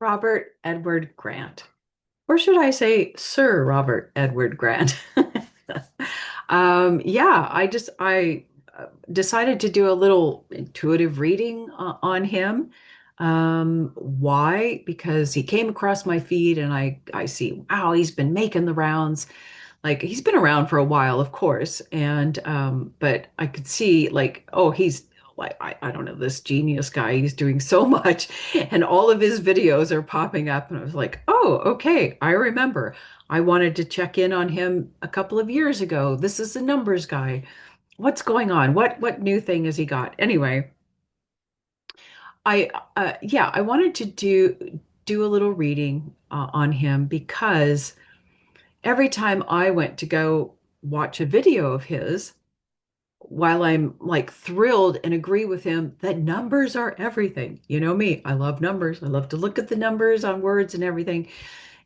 Robert Edward Grant. Or should I say Sir Robert Edward Grant? Yeah, I decided to do a little intuitive reading on him. Why? Because he came across my feed and I see, wow, he's been making the rounds. Like he's been around for a while, of course, and but I could see like, oh, he's like I don't know, this genius guy, he's doing so much, and all of his videos are popping up, and I was like, oh, okay, I remember. I wanted to check in on him a couple of years ago. This is the numbers guy. What's going on? What new thing has he got? Anyway, yeah, I wanted to do a little reading on him because every time I went to go watch a video of his, while I'm like thrilled and agree with him that numbers are everything. You know me, I love numbers. I love to look at the numbers on words and everything.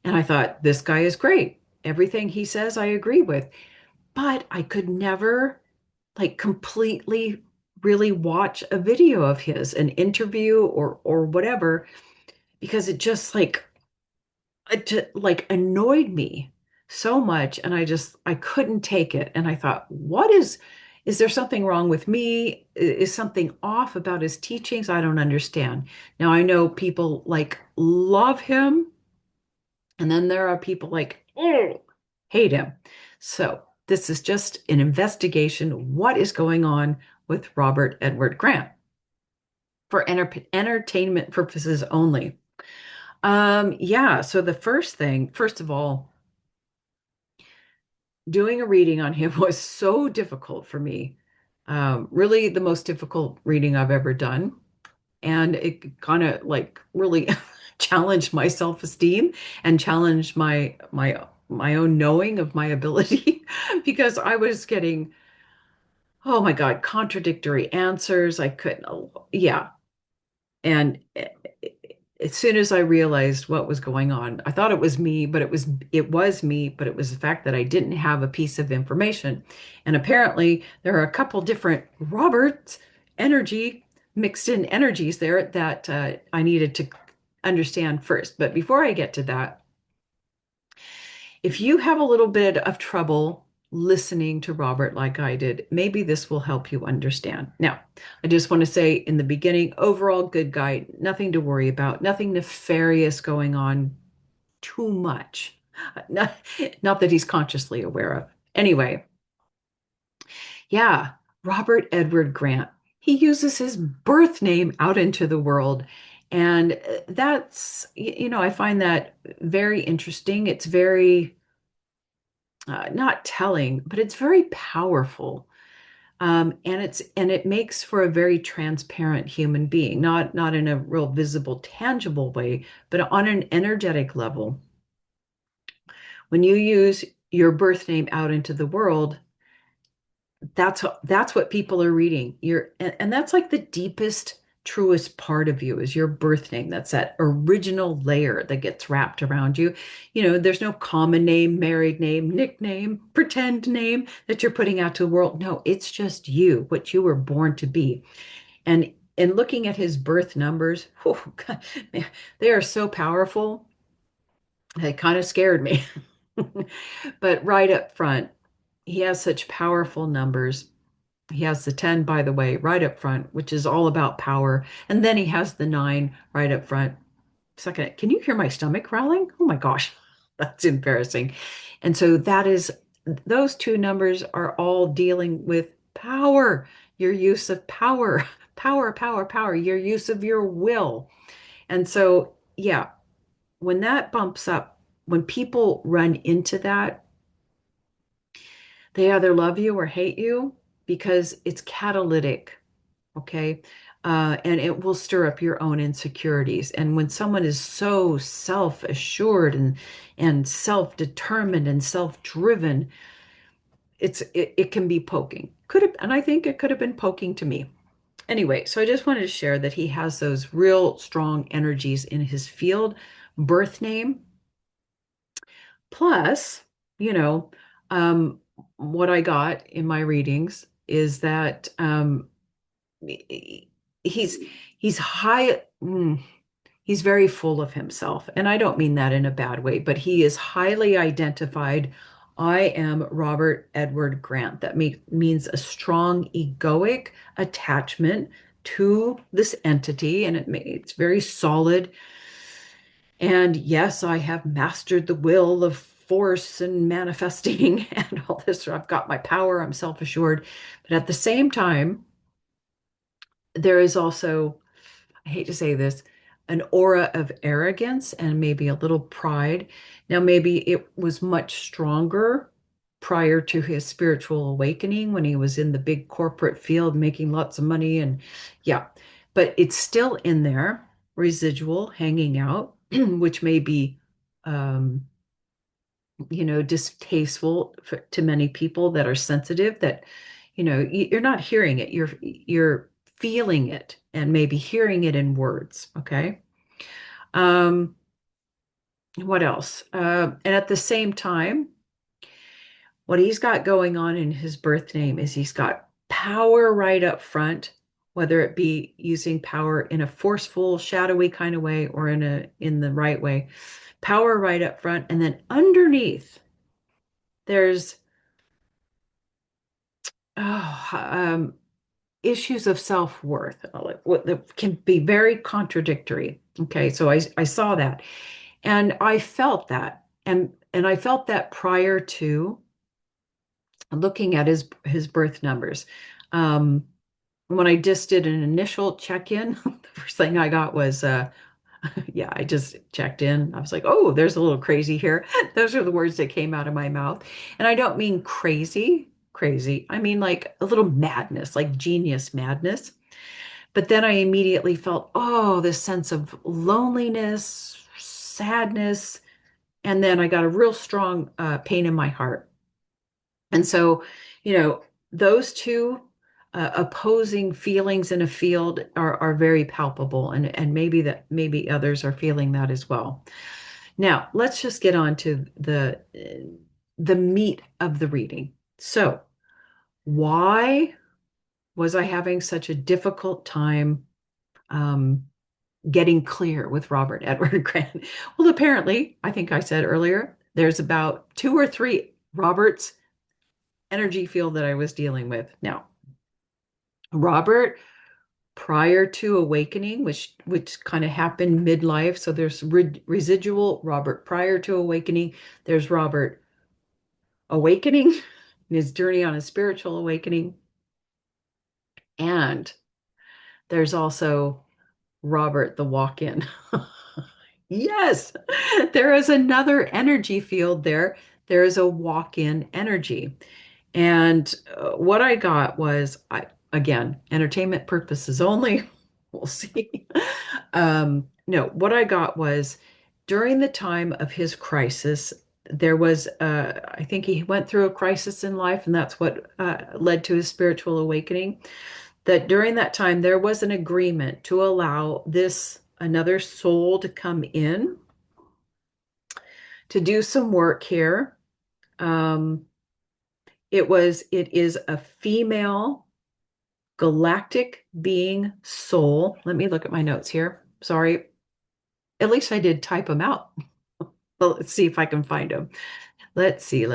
And I thought, this guy is great. Everything he says, I agree with. But I could never like completely really watch a video of his, an interview or whatever, because it just like annoyed me so much, and I couldn't take it, and I thought, what is there something wrong with me? Is something off about his teachings? I don't understand. Now I know people like love him, and then there are people like, oh, hate him. So this is just an investigation. What is going on with Robert Edward Grant for entertainment purposes only? Yeah, so the first thing, first of all, doing a reading on him was so difficult for me. Really the most difficult reading I've ever done. And it kind of like really challenged my self-esteem and challenged my own knowing of my ability because I was getting, oh my God, contradictory answers. I couldn't, yeah. And as soon as I realized what was going on, I thought it was me, but it was me, but it was the fact that I didn't have a piece of information. And apparently there are a couple different Roberts energy mixed in energies there that I needed to understand first. But before I get to that, if you have a little bit of trouble listening to Robert like I did, maybe this will help you understand. Now, I just want to say in the beginning, overall good guy, nothing to worry about, nothing nefarious going on too much. Not, not that he's consciously aware of. Anyway, yeah, Robert Edward Grant. He uses his birth name out into the world. And I find that very interesting. It's very not telling, but it's very powerful. And it makes for a very transparent human being, not in a real visible, tangible way, but on an energetic level. When you use your birth name out into the world, that's what people are reading. And that's like the deepest, truest part of you is your birth name. That's that original layer that gets wrapped around you. There's no common name, married name, nickname, pretend name that you're putting out to the world. No, it's just you, what you were born to be. And in looking at his birth numbers, oh God, man, they are so powerful. They kind of scared me. But right up front, he has such powerful numbers. He has the 10, by the way, right up front, which is all about power. And then he has the 9 right up front. Second, can you hear my stomach growling? Oh my gosh, that's embarrassing. And so those two numbers are all dealing with power, your use of power, power, power, power, your use of your will. And so, yeah, when that bumps up, when people run into that, they either love you or hate you because it's catalytic, okay? And it will stir up your own insecurities. And when someone is so self-assured and self-determined and self-driven, it can be poking. Could have, and I think it could have been poking to me. Anyway, so I just wanted to share that he has those real strong energies in his field, birth name. Plus, you know, um, what I got in my readings is that he's he's high. he's very full of himself. And I don't mean that in a bad way, but he is highly identified. I am Robert Edward Grant. That means a strong egoic attachment to this entity, and it's very solid. And yes, I have mastered the will of force and manifesting and all this. So I've got my power, I'm self-assured. But at the same time, there is also, I hate to say this, an aura of arrogance and maybe a little pride. Now, maybe it was much stronger prior to his spiritual awakening when he was in the big corporate field making lots of money. And yeah, but it's still in there, residual, hanging out, which may be, um, distasteful to many people that are sensitive, that, you're not hearing it, you're feeling it and maybe hearing it in words. Okay. Um, what else? And at the same time, what he's got going on in his birth name is he's got power right up front, whether it be using power in a forceful, shadowy kind of way or in the right way. Power right up front, and then underneath there's oh, issues of self-worth, like what that can be very contradictory. Okay, so I saw that, and I felt that, and I felt that prior to looking at his birth numbers. Um, when I just did an initial check-in, the first thing I got was yeah, I just checked in. I was like, oh, there's a little crazy here. Those are the words that came out of my mouth. And I don't mean crazy, crazy. I mean like a little madness, like genius madness. But then I immediately felt, oh, this sense of loneliness, sadness. And then I got a real strong pain in my heart. And so, those two opposing feelings in a field are very palpable, and maybe others are feeling that as well. Now, let's just get on to the meat of the reading. So, why was I having such a difficult time um, getting clear with Robert Edward Grant? Well, apparently, I think I said earlier, there's about two or three Roberts energy field that I was dealing with. Now, Robert, prior to awakening, which kind of happened midlife, so there's residual Robert prior to awakening. There's Robert awakening, his journey on a spiritual awakening, and there's also Robert the walk-in. Yes, there is another energy field there. There is a walk-in energy. And what I got was, again, entertainment purposes only. We'll see. No, what I got was during the time of his crisis, there was, I think he went through a crisis in life, and that's what led to his spiritual awakening. That during that time, there was an agreement to allow this another soul to come in to do some work here. Um, it is a female galactic being soul. Let me look at my notes here. Sorry. At least I did type them out. Well, let's see if I can find them. Let's see.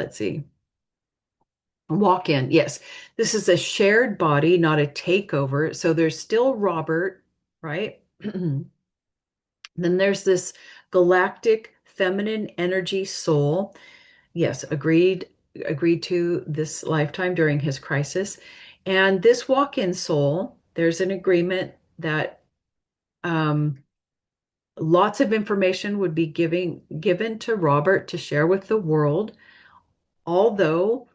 Walk in. Yes. This is a shared body, not a takeover. So there's still Robert, right? Then there's this galactic feminine energy soul. Yes, agreed to this lifetime during his crisis. And this walk-in soul, there's an agreement that um, lots of information would be given to Robert to share with the world, although,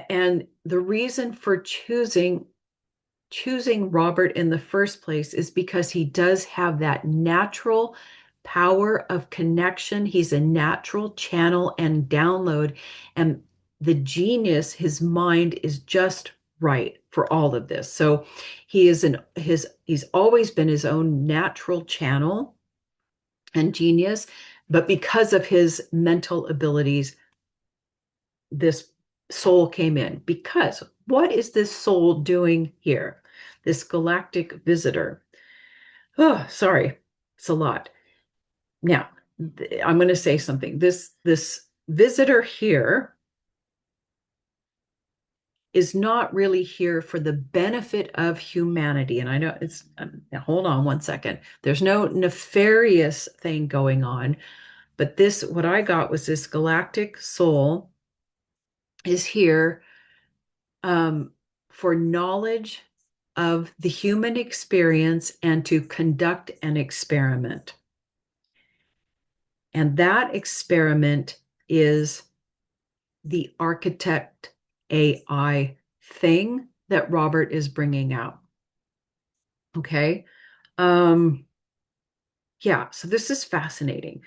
and the reason for choosing Robert in the first place is because he does have that natural power of connection. He's a natural channel and download, and the genius, his mind is just right for all of this. So he's always been his own natural channel and genius, but because of his mental abilities, this soul came in. Because what is this soul doing here? This galactic visitor. Oh, sorry. It's a lot. Now, I'm going to say something. This visitor here is not really here for the benefit of humanity. And I know it's, now hold on one second. There's no nefarious thing going on, but this, what I got was this galactic soul is here um, for knowledge of the human experience and to conduct an experiment. And that experiment is the architect AI thing that Robert is bringing out. Okay. Um, yeah, so this is fascinating.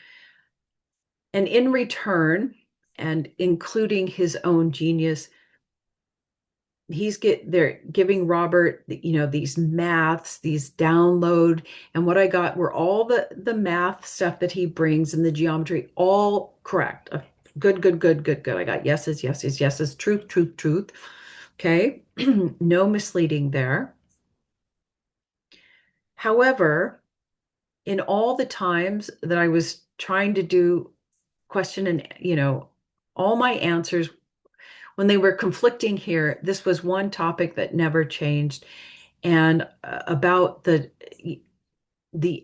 And in return, and including his own genius, they're giving Robert, these maths, these download, and what I got were all the math stuff that he brings and the geometry, all correct. Good, good, good, good, good. I got yeses, yeses, yeses, truth, truth, truth. Okay. No misleading there. However, in all the times that I was trying to do question and, all my answers, when they were conflicting here, this was one topic that never changed. And about the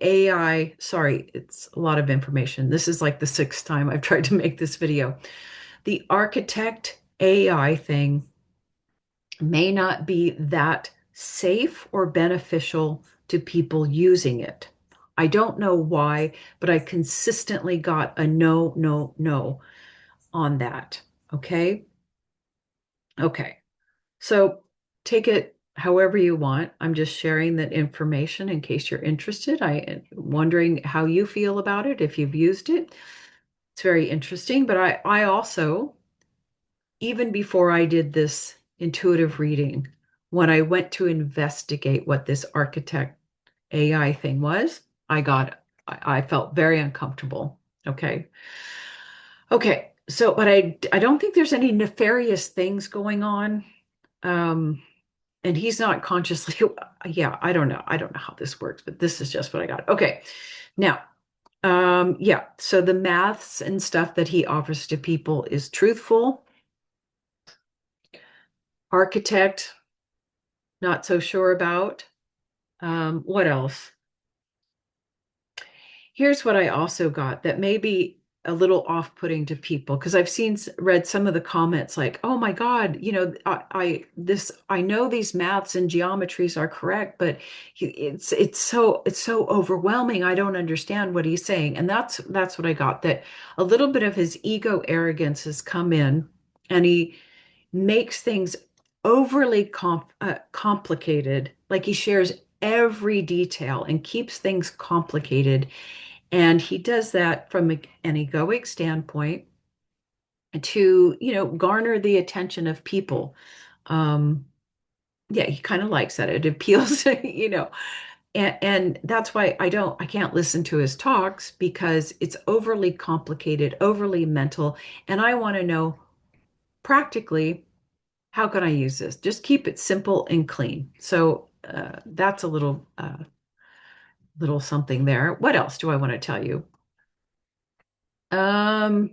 AI, sorry, it's a lot of information. This is like the sixth time I've tried to make this video. The architect AI thing may not be that safe or beneficial to people using it. I don't know why, but I consistently got a no, no, no on that. Okay. Okay. So take it however you want. I'm just sharing that information in case you're interested. I am wondering how you feel about it, if you've used it. It's very interesting. But I also, even before I did this intuitive reading, when I went to investigate what this architect AI thing was, I felt very uncomfortable. Okay. Okay. So, but I don't think there's any nefarious things going on. Um, and he's not consciously, yeah, I don't know. I don't know how this works, but this is just what I got. Okay. Now, yeah, so the maths and stuff that he offers to people is truthful. Architect, not so sure about. What else? Here's what I also got that may be a little off-putting to people because I've read some of the comments like, "Oh my God, I know these maths and geometries are correct, but it's so overwhelming. I don't understand what he's saying." And that's what I got, that a little bit of his ego arrogance has come in, and he makes things overly complicated. Like he shares every detail and keeps things complicated. And he does that from an egoic standpoint to, garner the attention of people. Um, yeah, he kind of likes that. It appeals, and that's why I can't listen to his talks because it's overly complicated, overly mental. And I want to know practically, how can I use this? Just keep it simple and clean. So that's a little something there. What else do I want to tell you? Um,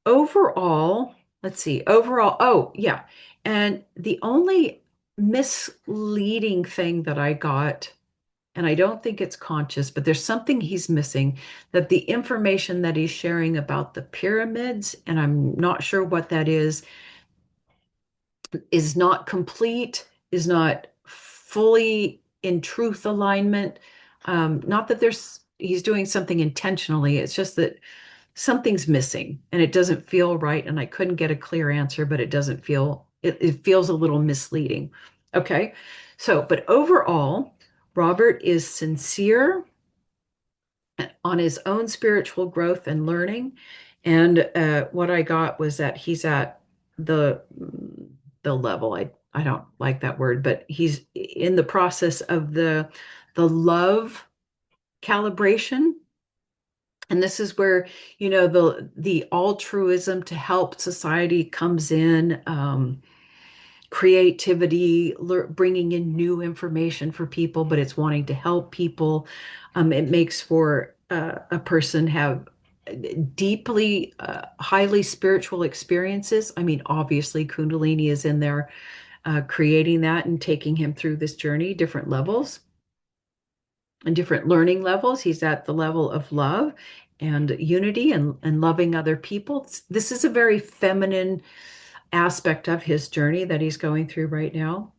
Overall, let's see. Overall, oh yeah. And the only misleading thing that I got, and I don't think it's conscious, but there's something he's missing, that the information that he's sharing about the pyramids, and I'm not sure what that is not complete, is not fully in truth alignment. Not that he's doing something intentionally. It's just that something's missing and it doesn't feel right. And I couldn't get a clear answer, but it feels a little misleading. Okay. So, but overall, Robert is sincere on his own spiritual growth and learning. And what I got was that he's at the the level. I don't like that word, but he's in the process of the love calibration. And this is where, the altruism to help society comes in. creativity, bringing in new information for people, but it's wanting to help people. It makes for a person have deeply, highly spiritual experiences. I mean, obviously, Kundalini is in there, creating that and taking him through this journey, different levels and different learning levels. He's at the level of love and unity and loving other people. This is a very feminine aspect of his journey that he's going through right now.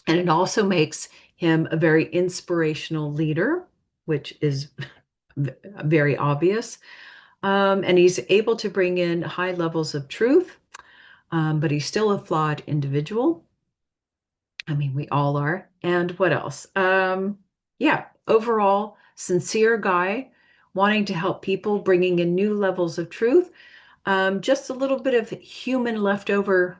And it also makes him a very inspirational leader, which is very obvious. And he's able to bring in high levels of truth, but he's still a flawed individual. I mean, we all are. And what else? Yeah, overall, sincere guy, wanting to help people, bringing in new levels of truth. Just a little bit of human leftover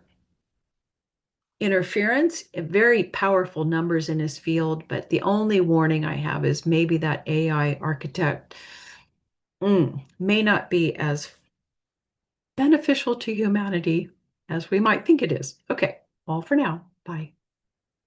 interference, very powerful numbers in his field, but the only warning I have is maybe that AI architect may not be as beneficial to humanity as we might think it is. Okay, all for now. Bye.